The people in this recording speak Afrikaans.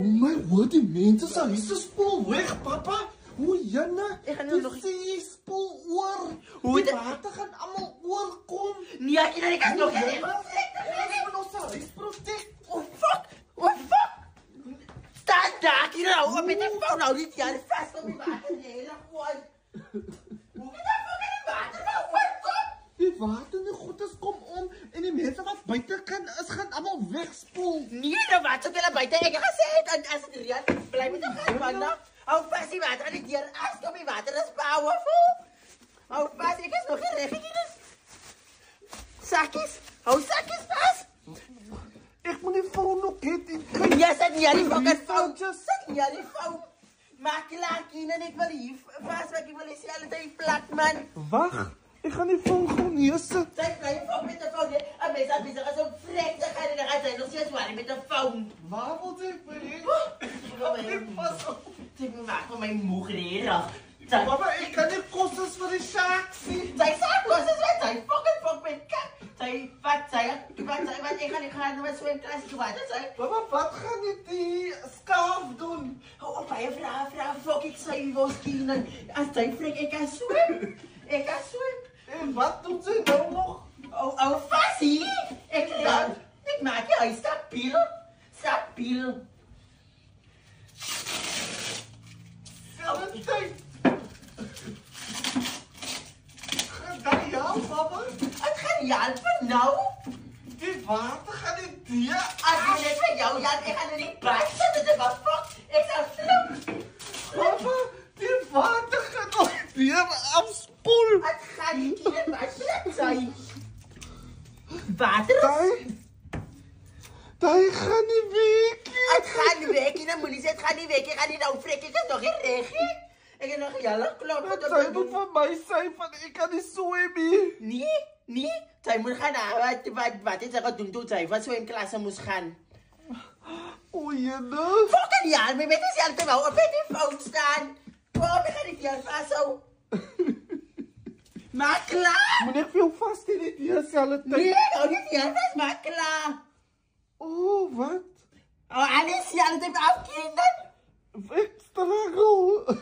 My word, die mense se huis is spoel weg, papa. Hoe Janne? Ek gaan nou nog die spoel oor. Hoe die water gaan almal oorkom. Nee, ek kan nog nie. Ons moet ons huis protek. Oh fuck! Oh fuck! Staan daar, hier met die foon nou niet jaar vast op die water. Nee, dat gewoon. Hoe kan dat fucking die water nou oorkom? Die water en die goedes kom om en die mense wat buite kan is gaan almal wegspoel. Nee, dat water wil naar buiten. Ik ga zeggen, als het reën blijf met de gaan man. Hou vast die water aan die dier. Als op die water is powerful. Hou vast, ik is nog geen rechtje. Zakjes, hou zakjes vast. Ek moet die foon nog hê. Ja, sit nie aan die fucking foon. Sit nie aan die foon. Maak klaar, Kien, en ek wil hier vast, maar ek wil die selle tyd plat, man. Wag, ek gaan die foon gewoon neersit. Sy bly foon met 'n foon. 'n Mens het besig as 'n vrek te gaan en dan gaan sy nog steeds waar met 'n foon. Waar wil jy wees? Pas op. Ek moet maak vir my moeg hier. Papa, ek kan nie kostes vir die sharks nie. Sy sê los is wat sy fucking met kat. Sy wat ek gaan nou so 'n klas toe wat sy. Papa, wat gaan jy die skaaf doen? Hou op, baie vra fok ek sy wos kinderen. As sy vrek ek kan swem. Ek kan swem. En wat doen sy nou nog? Oh, fasie. Ek maak jy stabiel. Stabiel. Papa? Het gaan helpen nou? Die water gaan die dier As jy net vir jou, Jan, ek gaan in die bad sit, dit is wat fuck. Ek sal vloek. Papa, die water gaan nog dier afspoel. Het gaan nie in my plek zijn. Water is... Die gaan nie week. Het gaan nie weg, en dan moet nie sê, het gaan nie weg, ek gaan nie nou vrek, ek is nog nie reg, he. Ek het nog jylle klop. Sy moet vir my sê, van ek kan nie swem nie. Nee, sy moet gaan, wat het sy gedoen toe sy, wat so in klasse moes gaan. O, jyne. Fucking Jan, my met is Jan te wou op die fout staan. Kom, ek gaan die Jan vasthou. Maar klaar. Moet ek vir jou vast in die dier selle tyd? Nee, hou nie Jan vast, maar klaar. Oh, wat? Oh, alles Jan te afkinderen. Ek struggle.